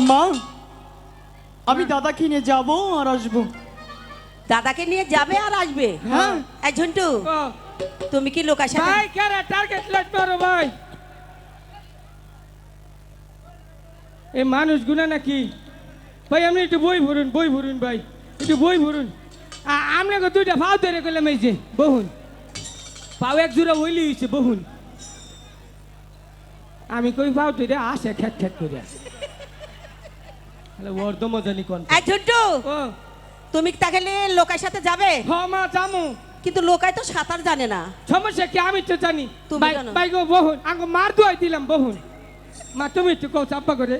মা আমি দাদাকে নিয়ে যাব আর আসবো। দাদাকে নিয়ে যাবে আর আসবে? হ্যাঁ। এই ঝন্টু, তুমি কি লোকের সাথে ভাই কেরা টার্গেট লাইট মারো ভাই। এই মানুষগুলো নাকি ভাই আপনি একটু বই ভরুন ভাই, একটু বই ভরুন। আপনাকে দুইটা পাও ধরে করলাম, এই যে বহুন পাও এক জোড়া হইলি হয়েছে বহুন। আমি কই পাও ধরে আসে খ্যাট খ্যাট করে মজানি কোন। এই ঝন্টু, ও তুমি তাহলে লোকের সাথে যাবে? হ মা জামু। কিন্তু লোকাই তো সাঁতার জানে না। সমস্যা কি? আমি তো জানি। তুমি জানো? ভাই গো বহুন আঙ্গো মার দুয়াই দিলাম বহুন। মা তুমি একটু কও চাপ্পা করে।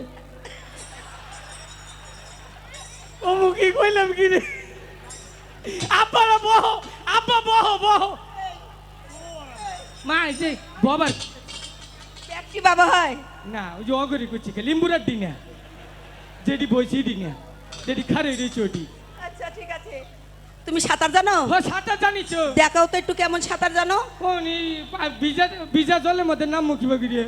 ও মুখি কইলাম কি রে? আব্বারা বহ, আব্বা বহ। মা এই যে বাবার কি বাবা হয় না, ওই যে অগরি করছি লিম্বুরার দিনে যেটি বইছি দিনে যেটি খারে রয়েছে ওটি। আচ্ছা ঠিক আছে। তুমি সাঁতার জানো? ও সাঁতার জানিছ? দেখাও তো একটু কেমন সাঁতার জানো। কোন ভিজা জলের মধ্যে নাম মুখি বাগিয়ে।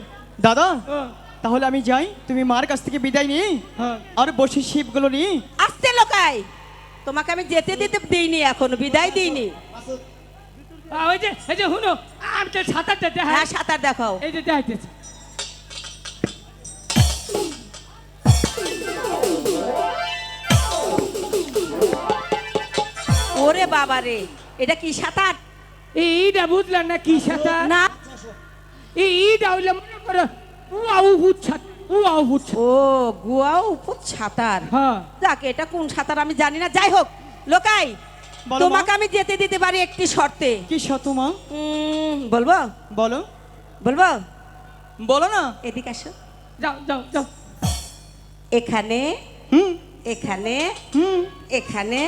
দাদা ও তাহলে আমি যাই, তুমি মার কাছ থেকে বিদায় নিয়ে হ্যাঁ আর বসে শিপগুলো নিয়ে। আসতে লোকাই, তোমাকে আমি যেতে দিতে দিইনি, এখনো বিদায় দিইনি। ওই যে এই যে হুনো আমি তো সাঁতারটা দেখা। হ্যাঁ সাঁতার দেখাও। এই যে দেখাইতেছে। ওরে বাবা রে, এটা কি সাঁতার? এইটা বুঝলেন না কি সাঁতার? না, এইটা হইলে মনে করো উয়াও বুঝছাত উয়াও বুঝছ। ও গুয়াও উপর সাঁতার। হ্যাঁ যাক, এটা কোন সাঁতার আমি জানি না। যাই হোক লোকাই, বলো মা। তোমাকে আমি যেতে দিতে পারি একটি শর্তে। কি শত মা? বলবো বলো বলবো বলো না। এদিকে আসো। যাও যাও যাও। এখানে হুম এখানে হুম এখানে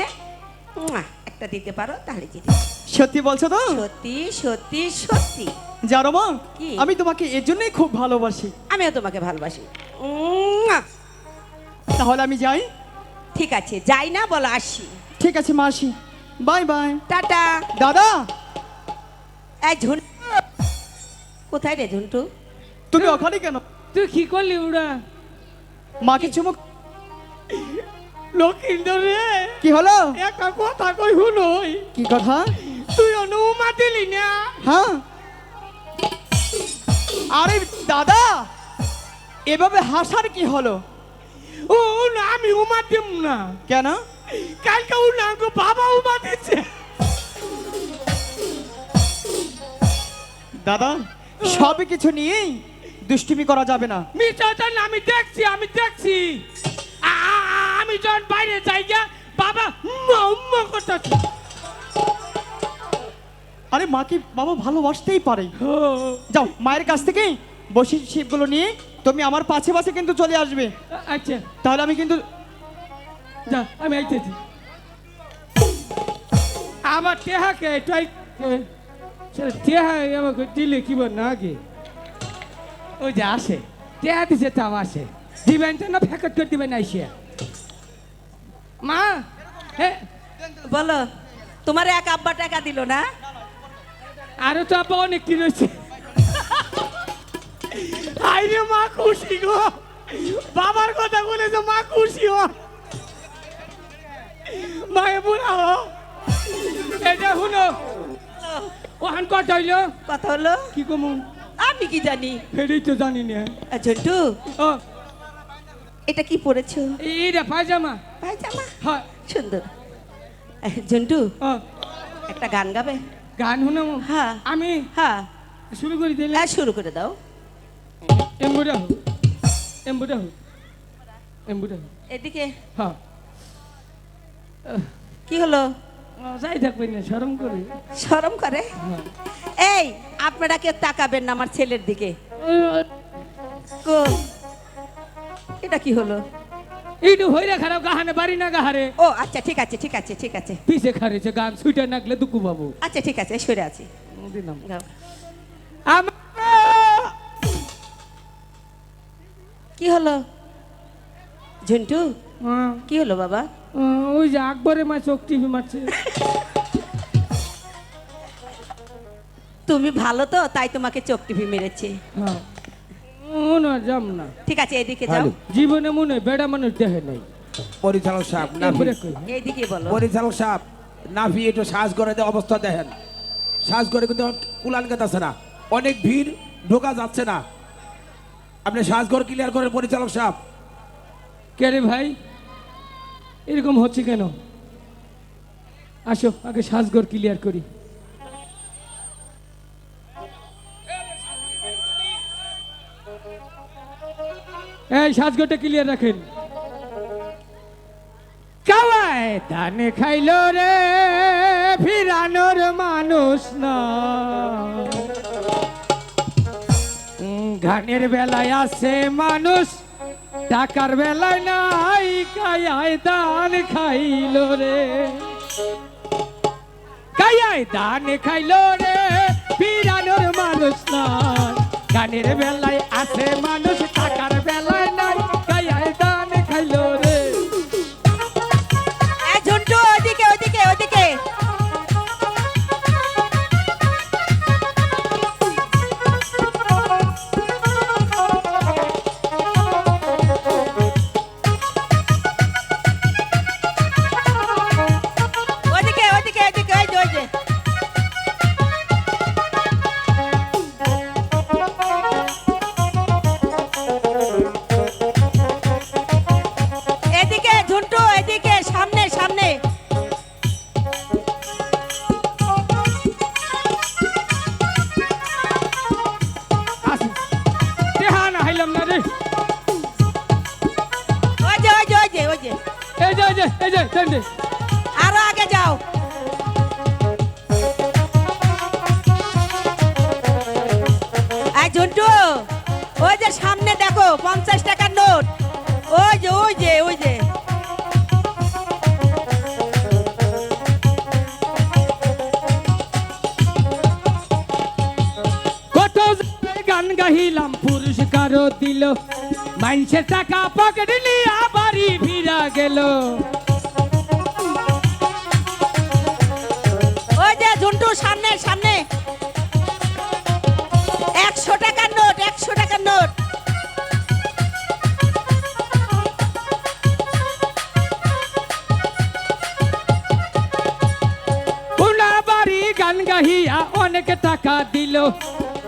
একটা দিতে পারো তাহলে যেতে। সত্যি বলছো তো? সত্যি সত্যি সত্যি। জানো মা কি? আমি তোমাকে এর জন্যই খুব ভালোবাসি। আমিও তোমাকে ভালোবাসি। তাহলে আমি যাই। ঠিক আছে, যাই না বলো, আসি। ঠিক আছে মাসি, বাই বাই। টাটা। দাদা এই ঝুন্টু কোথায় রে ঝুন্টু? তুমি ওখানে কেন? তুই কি করলি ওরা? মাকে চুমুক। লক্ষিন্দর রে কি হলো? একটা কথা কই হুনই। কি কথা? তুই অনুমা দিলি না? হ্যাঁ আরে দাদা এভাবে হাসার কি হলো? ও না, আমি উমা দিম না। কেন? কালকে ও না গো বাবা উমা দিচ্ছে। দাদা সবই কিছু নিয়েই দুষ্টুমি করা যাবে না। মিটাটা না, আমি দেখছি আমি যখন বাইরে যাই গা বাবা উম্মা উম্মা করতেছে। আরে মাকে বাবা ভালোবাসতেই পারে। যাও মায়ের কাছ থেকে বসে শিপগুলো নিয়ে তুমি আমার পাশে পাশে কিন্তু চলে আসবে। আচ্ছা তাহলে আমি কিন্তু যা, আমি আইতেছি। আবার টেহাকে ট্রাই টেহা আমাকে দিলে কি বল না আগে ওই যে আসে টেহা দিছে তাও আসে দিবেন তো না ফ্যাকট করে দিবেন আইসে। মা হে বলো, তোমার এক আব্বা টাকা দিল না? আরো তো আব্বা অনেক কি রয়েছে। আইরে মা খুশি গো, বাবার কথা বলে তো মা খুশি হ। মায়ে বুড়াও এটা শুনো ওখান কথা হইল কথা হলো কি কমু আমি কি জানি। এটাই তো জানি না। ঝন্টু ও এটা কি পরেছো? এইটা পায়জামা। পায়জামা হ্যাঁ সুন্দর। ঝন্টু ও একটা গান গাবে? গান শুনো? হ্যাঁ আমি হ্যাঁ শুরু করে দিলে শুরু করে দাও। এমবুড়া হোক এমবুড়া হোক এমবুড়া হোক। এদিকে হ্যাঁ কি হলো? যাই থাকবে না শরম করে। শরম করে? হ্যাঁ। এই আপনারা কেউ তাকাবেন না আমার ছেলের দিকে। এটা কি হলো? এইটু হইরে খারাপ গাহানে বাড়ি না গাহারে। ও আচ্ছা ঠিক আছে ঠিক আছে ঠিক আছে পিছে খারেছে গান সুইটার নাকলে দুকু বাবু। আচ্ছা ঠিক আছে সরে আছি। দিলাম গাও। আমার কি হলো ঝন্টু? কি হলো বাবা? ওই যে আকবরে মা চোখ টিভি মারছে। তুমি ভালো তো তাই তোমাকে চোখ টিভি মেরেছে। হ্যাঁ না যাম না ঠিক আছে এদিকে যাও হ্যালো। জীবনে মনে হয় বেড়া মানুষ দেখে নাই পরিচালক সাহেব নাভি এরপরে কই, এইদিকে বলো পরিচালক সাহেব নাভি একটু সাজ করে দেয় অবস্থা দেখেন সাজ করে কিন্তু কুলান আছে না অনেক ভিড় ঢোকা যাচ্ছে না আপনি সাজ ঘর ক্লিয়ার করেন পরিচালক সাহেব কে রে ভাই এরকম হচ্ছে কেন আসো আগে সাজগর ক্লিয়ার করি এই সাজগরটা ক্লিয়ার রাখেন কাওয়ায় ধানে খাইলো রে ফিরানোর মানুষ না গানের বেলায় আছে মানুষ টাকার বেলায় নাই কায়ায় দান খাইলো রে কায়ায় দান খাইলো রে ফিরানোর মানুষ নাই গানের বেলায় আছে মানুষ টাকার বেলায় নাই কায়ায় দান খাইলো রে এই ঝন্টু ওদিকে ওদিকে ওদিকে ওদিকে ওদিকে ওদিকে ওই যে, ওই যে। এদিকে ঝন্টু এদিকে সামনে সামনে আসুন দেহানা হাইলাম না রে ওই যে ওই যে ওই যে ওই যে এই যে চন্ডে আরো আগে যাও এই ঝন্টু ওই যে সামনে দেখো 50 টাকার নোট ওই যে ওই যে ওই যে কত জায়গায় গান গাহিলাম পুরস্কারও দিল মাইনসে টাকা পকেট নিয়ে বাড়ি ফিরা গেল ওই যে ঝন্টু সামনে সামনে 100 টাকার নোট 100 টাকার নোট কোনা বাড়ি গান গাহিয়া অনেক টাকা দিল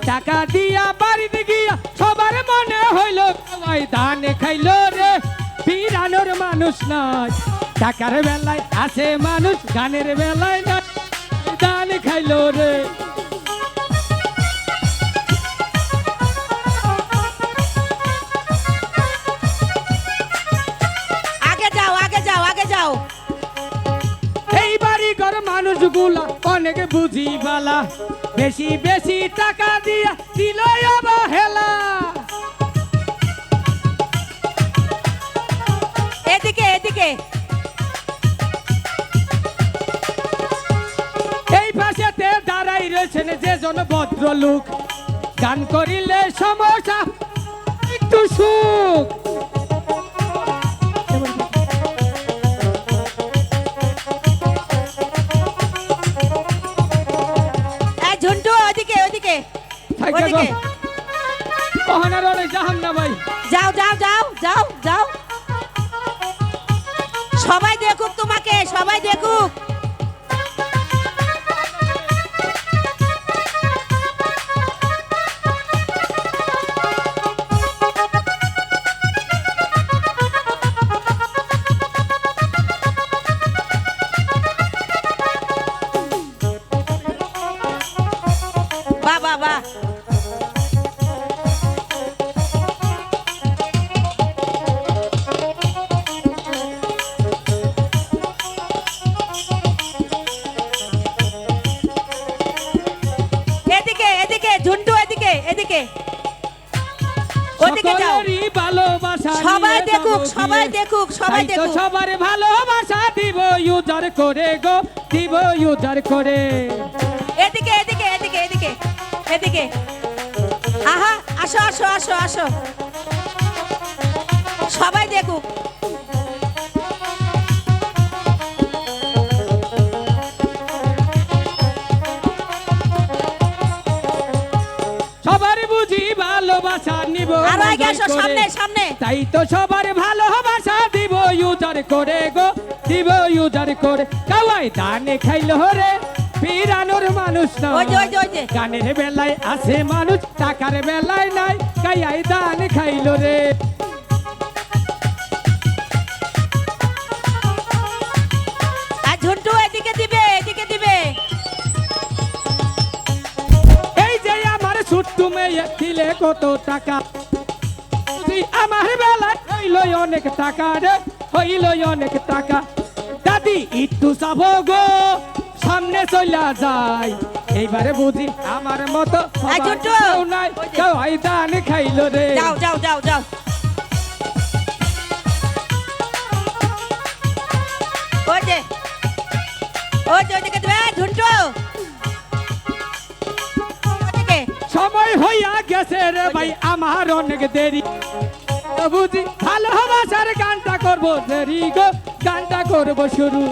টাকা দিয়া বাড়িতে গিয়া সবার মনে হইল সবাই ধান খাইলো রে ফিরানোর মানুষ নাই টাকার বেলায় আছে মানুষ গানের বেলায় নাই ধান খাইলো রে আগে যাও আগে যাও আগে যাও এই বাড়ি ঘর মানুষগুলা অনেক বুঝি বালা বেশি বেশি টাকা দিয়া দিল অবহেলা এদিকে এদিকে এই পাশেতে দাঁড়াই রয়েছেন যে জন ভদ্রলোক গান করিলে সমস্যা একটু সুখ এই ঝন্টু ওদিকে ওদিকে থাইকা ওদিকে গো। ওহানার অনেক জাহান না ভাই যাও যাও যাও যাও যাও সবাই দেখুক তোমাকে সবাই দেখুক বাহ বাহ বাহ এদিকে এদিকে ঝুন্টু এদিকে এদিকে ওদিকে যাও সকলেরই ভালোবাসা সবাই নিয়ে দেখুক যাবো সবাই গিয়ে। দেখুক সবাই তাই তো দেখুক সবার ভালোবাসা দিব ইউজার করে গো দিব ইউজার করে এদিকে এদিকে এদিকে এদিকে এদিকে আহা আসো আসো আসো আসো সবাই দেখুক সবার বুঝি ভালোবাসা নিব জীবন আর আগে জয় আসো করে। সামনে সামনে তাই তো সবার ভালোবাসা দিব ইউজার করে গো, দিব ইউজার করে। কাওয়াই দানে খাইলো রে পিরানোর মানুষ না, ওই যে ওই যে ওই যে গানের বেলায় আছে মানুষ, টাকার বেলায় নাই, কাইয়াই দান খাইলো রে। আর ঝন্টু এদিকে দিবে এদিকে দিবে। এই যে আমার ছোট্ট মেয়ে দিলে কত টাকা, তুই আমার বেলায় হইল অনেক টাকা রে, হইল অনেক টাকা। দাদি একটু চাবো গো সামনে চলা যায়, এইবারে বুঝি আমার মতো সবার ছোট্ট। কেউ নাই, ওই যে। কাওয়াই দান খাইলো রে। যাও যাও যাও যাও। ওই যে ওইদিকে দিবে ঝন্টু ওইদিকে। সময় হইয়া গেছে রে ভাই আমার অনেক দেরি, তো বুঝি ভালোবাসার গানটা করবো দেরি গো, গানটা করবো শুরু।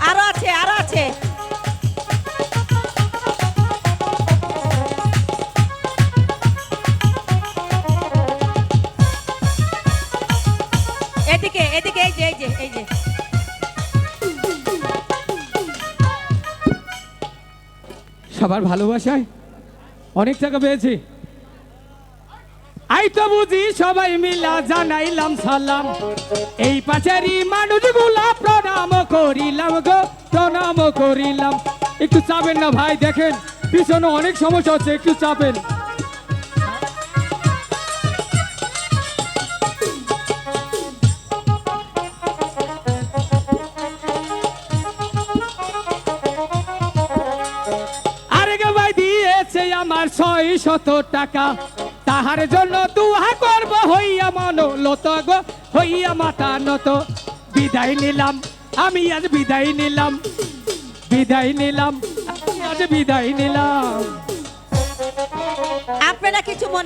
আরো আছে আরো আছে। এদিকে এদিকে এই যে এই যে এই যে সবার ভালোবাসায় অনেক টাকা পেয়েছি, আই তো বুঝি সবাই মিলা জানাইলাম সালাম, এই পাশেরই মানুষগুলা প্রণাম করিলাম গো, প্রণাম করিলাম। একটু চাপেন না ভাই, দেখেন পিছনে অনেক সমস্যা হচ্ছে, একটু চাপেন। আরেকে ভাই দিয়েছে আমার 600 টাকা, তাহার জন্য দুহা করব হইয়া মনো লত গো, হইয়া মাথা নত। বিদায় নিলাম আমি আজ, বিদায় নিলাম, বিদায় নিলাম আমি আজ, বিদায় নিলাম। আপনারা কিছু মনে